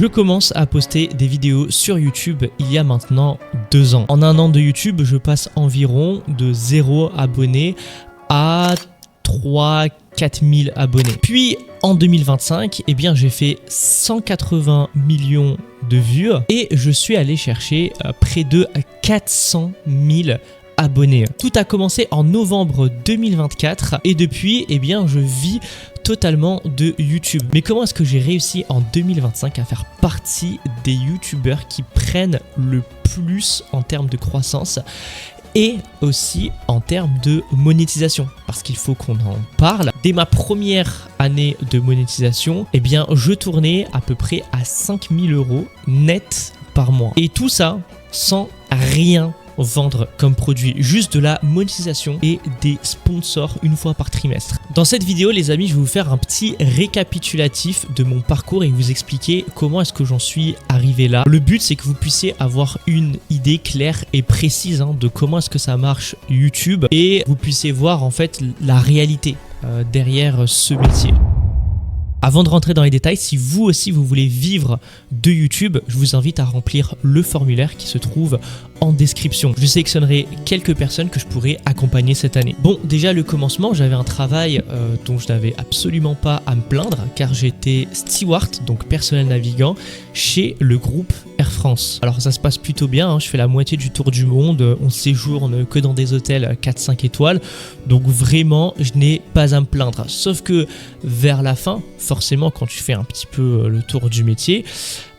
Je commence à poster des vidéos sur YouTube il y a maintenant 2 ans. En 1 an de YouTube, je passe environ de 0 abonnés à 3-4 000 abonnés. Puis en 2025, eh bien, j'ai fait 180 millions de vues et je suis allé chercher près de 400 000 abonnés. Tout a commencé en novembre 2024 et depuis, eh bien, je vis totalement de YouTube. Mais comment est-ce que j'ai réussi en 2025 à faire partie des YouTubeurs qui prennent le plus en termes de croissance et aussi en termes de monétisation? Parce qu'il faut qu'on en parle. Dès ma première année de monétisation, eh bien, je tournais à peu près à 5 000 € net par mois. Et tout ça sans rien vendre comme produit, juste de la monétisation et des sponsors une fois par trimestre. Dans cette vidéo, les amis, je vais vous faire un petit récapitulatif de mon parcours et vous expliquer comment est-ce que j'en suis arrivé là. Le but, c'est que vous puissiez avoir une idée claire et précise de comment est-ce que ça marche YouTube et vous puissiez voir en fait la réalité derrière ce métier. Avant de rentrer dans les détails, si vous aussi vous voulez vivre de YouTube, je vous invite à remplir le formulaire qui se trouve en description. Je sélectionnerai quelques personnes que je pourrais accompagner cette année. Bon, déjà le commencement, j'avais un travail dont je n'avais absolument pas à me plaindre car j'étais steward, donc personnel navigant, chez le groupe Air France. Alors ça se passe plutôt bien, je fais la moitié du tour du monde, on séjourne que dans des hôtels 4-5 étoiles, donc vraiment je n'ai pas à me plaindre. Sauf que vers la fin, forcément quand tu fais un petit peu le tour du métier,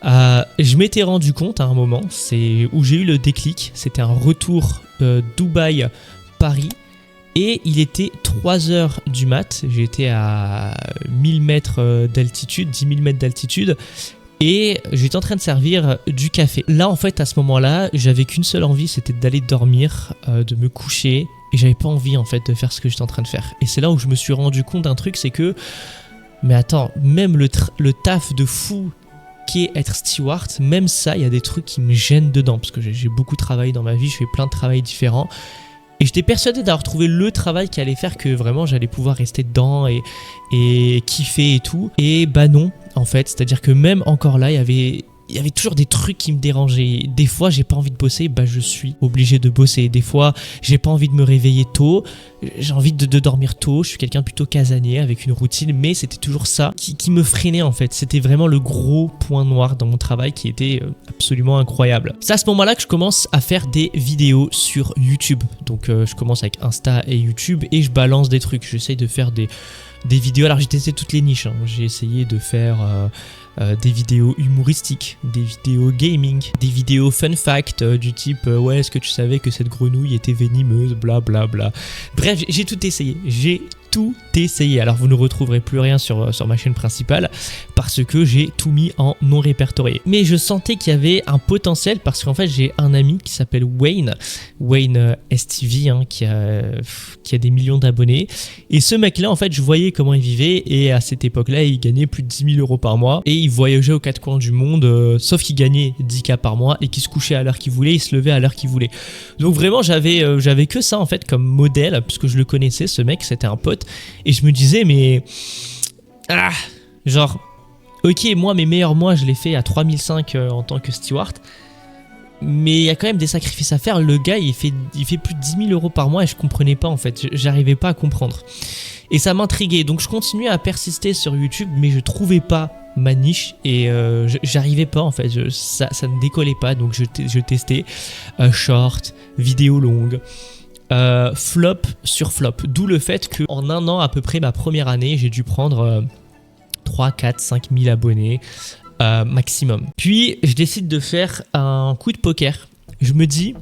je m'étais rendu compte à un moment, c'est où j'ai eu le déclic, c'était un retour Dubaï-Paris et il était 3h du mat, j'étais à 1000 mètres d'altitude, 10 000 mètres d'altitude et j'étais en train de servir du café. Là en fait à ce moment-là, j'avais qu'une seule envie, c'était d'aller dormir, de me coucher et j'avais pas envie en fait de faire ce que j'étais en train de faire. Et c'est là où je me suis rendu compte d'un truc, c'est que mais attends, même le taf de fou qu'est être steward, même ça, il y a des trucs qui me gênent dedans parce que j'ai beaucoup travaillé dans ma vie, je fais plein de travail différents et j'étais persuadé d'avoir trouvé le travail qui allait faire que vraiment j'allais pouvoir rester dedans et kiffer et tout. Et bah non, en fait, c'est-à-dire que même encore là, il y avait toujours des trucs qui me dérangeaient. Des fois, j'ai pas envie de bosser, bah je suis obligé de bosser. Des fois, j'ai pas envie de me réveiller tôt, j'ai envie de dormir tôt. Je suis quelqu'un de plutôt casanier avec une routine, mais c'était toujours ça qui me freinait en fait. C'était vraiment le gros point noir dans mon travail qui était absolument incroyable. C'est à ce moment-là que je commence à faire des vidéos sur YouTube. Donc je commence avec Insta et YouTube et je balance des trucs. J'essaye de faire des vidéos. Alors j'ai testé toutes les niches. J'ai essayé de faire des vidéos humoristiques, des vidéos gaming, des vidéos fun fact du type ouais, est-ce que tu savais que cette grenouille était venimeuse, bla bla bla. Bref, j'ai tout essayé, tout essayé. Alors vous ne retrouverez plus rien sur ma chaîne principale parce que j'ai tout mis en non répertorié. Mais je sentais qu'il y avait un potentiel parce qu'en fait j'ai un ami qui s'appelle Wayne STV qui a des millions d'abonnés. Et ce mec là en fait je voyais comment il vivait et à cette époque là il gagnait plus de 10 000 € par mois et il voyageait aux 4 coins du monde sauf qu'il gagnait 10K par mois et qu'il se couchait à l'heure qu'il voulait, il se levait à l'heure qu'il voulait. Donc vraiment j'avais que ça en fait comme modèle puisque je le connaissais, ce mec c'était un pote. Et je me disais mais genre ok, moi mes meilleurs mois je l'ai fait à 3005 en tant que steward, mais il y a quand même des sacrifices à faire. Le gars il fait plus de 10 000 € par mois et je comprenais pas en fait, j'arrivais pas à comprendre et ça m'intriguait. Donc je continuais à persister sur YouTube mais je trouvais pas ma niche et j'arrivais pas en fait, ça ne décollait pas. Donc je testais short, vidéo longue, flop sur flop, d'où le fait qu'en 1 an à peu près, ma première année, j'ai dû prendre 3, 4, 5 000 abonnés maximum. Puis je décide de faire un coup de poker. Je me dis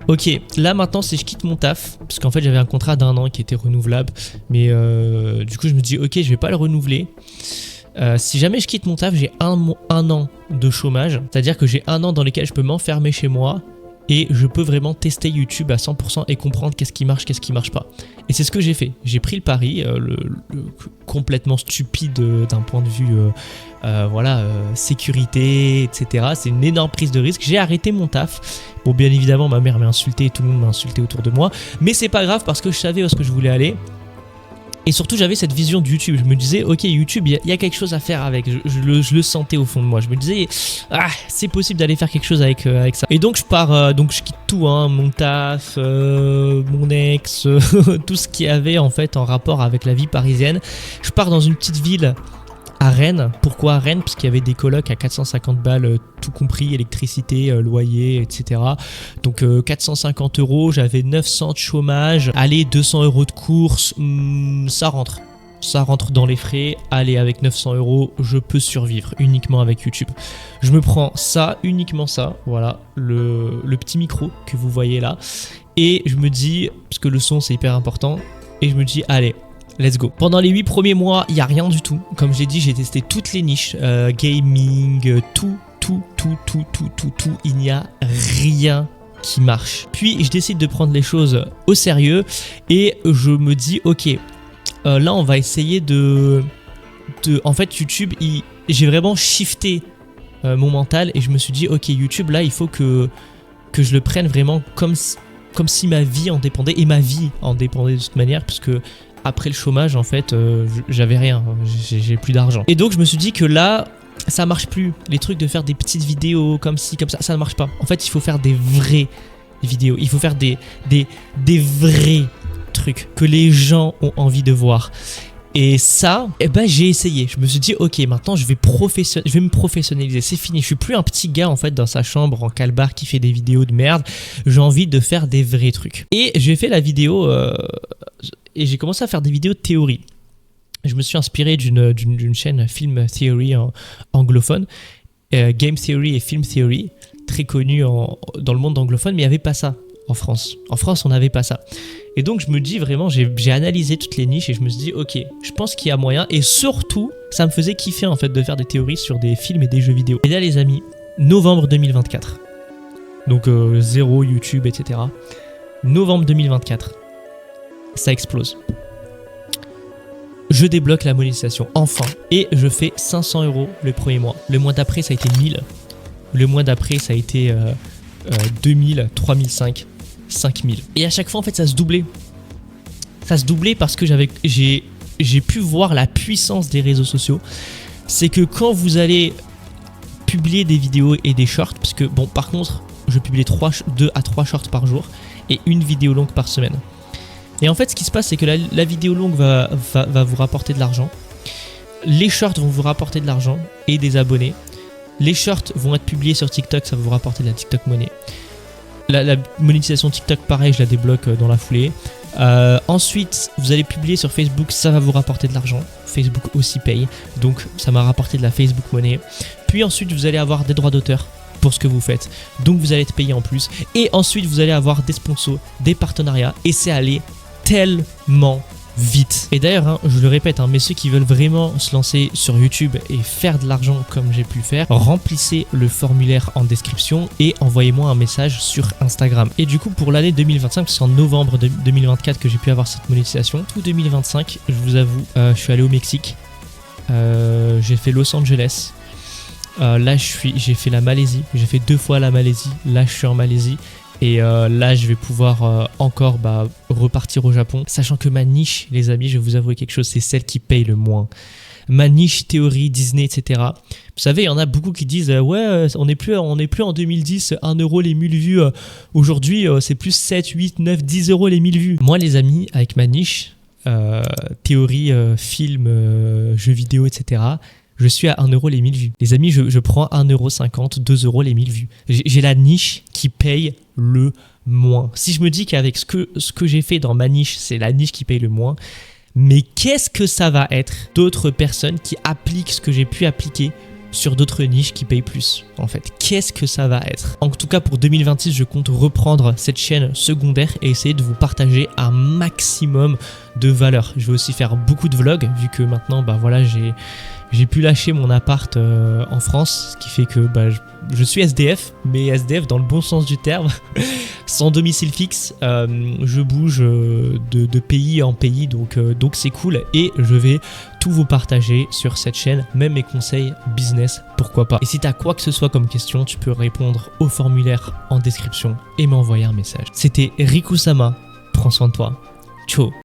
ok, là maintenant si je quitte mon taf, parce qu'en fait j'avais un contrat d'1 an qui était renouvelable, mais du coup je me dis ok, je vais pas le renouveler. Si jamais je quitte mon taf, j'ai un an de chômage, c'est-à-dire que j'ai 1 an dans lequel je peux m'enfermer chez moi et je peux vraiment tester YouTube à 100% et comprendre qu'est-ce qui marche pas. Et c'est ce que j'ai fait. J'ai pris le pari, complètement stupide d'un point de vue sécurité, etc. C'est une énorme prise de risque. J'ai arrêté mon taf. Bon, bien évidemment, ma mère m'a insulté, tout le monde m'a insulté autour de moi. Mais c'est pas grave parce que je savais où est-ce que je voulais aller. Et surtout, j'avais cette vision de YouTube. Je me disais, ok, YouTube, il y a quelque chose à faire avec. Je le sentais au fond de moi. Je me disais, ah, c'est possible d'aller faire quelque chose avec ça. Et donc, je pars, donc je quitte tout, hein, mon taf, mon ex, tout ce qu'il y avait en fait en rapport avec la vie parisienne. Je pars dans une petite ville à Rennes. Pourquoi à Rennes? Parce qu'il y avait des colocs à 450 balles, tout compris, électricité, loyer, etc. Donc 450 €, j'avais 900 de chômage, allez, 200 € de course, ça rentre. Ça rentre dans les frais. Allez, avec 900 €, je peux survivre uniquement avec YouTube. Je me prends ça, uniquement ça, voilà, le petit micro que vous voyez là. Et je me dis, parce que le son c'est hyper important, et je me dis, allez, let's go. Pendant les 8 premiers mois, il n'y a rien du tout. Comme j'ai dit, j'ai testé toutes les niches, gaming, tout. Il n'y a rien qui marche. Puis je décide de prendre les choses au sérieux et je me dis, ok, là on va essayer en fait, YouTube, j'ai vraiment shifté mon mental et je me suis dit, ok, YouTube, là il faut que je le prenne vraiment comme si ma vie en dépendait, et ma vie en dépendait de toute manière, parce que après le chômage, en fait, j'avais rien, j'ai plus d'argent. Et donc, je me suis dit que là, ça marche plus. Les trucs de faire des petites vidéos comme ci, comme ça ne marche pas. En fait, il faut faire des vraies vidéos. Il faut faire des vrais trucs que les gens ont envie de voir. Et ça, eh ben, j'ai essayé. Je me suis dit, ok, maintenant, je vais me professionnaliser. C'est fini. Je suis plus un petit gars, en fait, dans sa chambre en calbar qui fait des vidéos de merde. J'ai envie de faire des vrais trucs. Et j'ai fait la vidéo... et j'ai commencé à faire des vidéos de théorie. Je me suis inspiré d'une chaîne Film Theory anglophone, Game Theory et Film Theory, très connue dans le monde anglophone, mais il n'y avait pas ça en France. En France, on n'avait pas ça. Et donc, je me dis vraiment, j'ai analysé toutes les niches et je me suis dit, ok, je pense qu'il y a moyen. Et surtout, ça me faisait kiffer en fait de faire des théories sur des films et des jeux vidéo. Et là, les amis, novembre 2024. Donc, zéro YouTube, etc. Novembre 2024. Ça explose. Je débloque la monétisation, enfin. Et je fais 500 € le premier mois. Le mois d'après, ça a été 1000. Le mois d'après, ça a été 2000, 3005, 5000. Et à chaque fois, en fait, ça se doublait. Ça se doublait parce que j'ai pu voir la puissance des réseaux sociaux. C'est que quand vous allez publier des vidéos et des shorts, parce que, bon, par contre, je publie 2 à 3 shorts par jour et une vidéo longue par semaine. Et en fait, ce qui se passe, c'est que la vidéo longue va vous rapporter de l'argent. Les shorts vont vous rapporter de l'argent et des abonnés. Les shorts vont être publiés sur TikTok, ça va vous rapporter de la TikTok money. La monétisation TikTok, pareil, je la débloque dans la foulée. Ensuite, vous allez publier sur Facebook, ça va vous rapporter de l'argent. Facebook aussi paye, donc ça m'a rapporté de la Facebook money. Puis ensuite, vous allez avoir des droits d'auteur pour ce que vous faites, donc vous allez être payé en plus. Et ensuite, vous allez avoir des sponsors, des partenariats, et c'est aller tellement vite. Et d'ailleurs, hein, je le répète, hein, mais ceux qui veulent vraiment se lancer sur YouTube et faire de l'argent comme j'ai pu le faire, remplissez le formulaire en description et envoyez-moi un message sur Instagram. Et du coup, pour l'année 2025, c'est en novembre 2024 que j'ai pu avoir cette monétisation. Tout 2025, je vous avoue, je suis allé au Mexique, j'ai fait Los Angeles, là j'ai fait la Malaisie, j'ai fait 2 fois la Malaisie, là je suis en Malaisie. Et là, je vais pouvoir encore repartir au Japon. Sachant que ma niche, les amis, je vais vous avouer quelque chose, c'est celle qui paye le moins. Ma niche théorie, Disney, etc. Vous savez, il y en a beaucoup qui disent ouais, on n'est plus en 2010, 1 € les 1000 vues. Aujourd'hui, c'est plus 7, 8, 9, 10 € les 1000 vues. Moi, les amis, avec ma niche, théorie, film, jeux vidéo, etc., je suis à 1 € les 1000 vues. Les amis, je prends 1,50 €, 2 € les 1000 vues. J'ai la niche qui paye le moins. Si je me dis qu'avec ce que j'ai fait dans ma niche, c'est la niche qui paye le moins, mais qu'est-ce que ça va être d'autres personnes qui appliquent ce que j'ai pu appliquer sur d'autres niches qui payent plus, en fait. Qu'est-ce que ça va être? En tout cas, pour 2026, je compte reprendre cette chaîne secondaire et essayer de vous partager un maximum de valeur. Je vais aussi faire beaucoup de vlogs, vu que maintenant, voilà, j'ai pu lâcher mon appart en France, ce qui fait que je suis SDF, mais SDF dans le bon sens du terme, sans domicile fixe. Je bouge de pays en pays, donc c'est cool et je vais tout vous partager sur cette chaîne, même mes conseils business, pourquoi pas. Et si tu as quoi que ce soit comme question, tu peux répondre au formulaire en description et m'envoyer un message. C'était Riku Sama, prends soin de toi, ciao.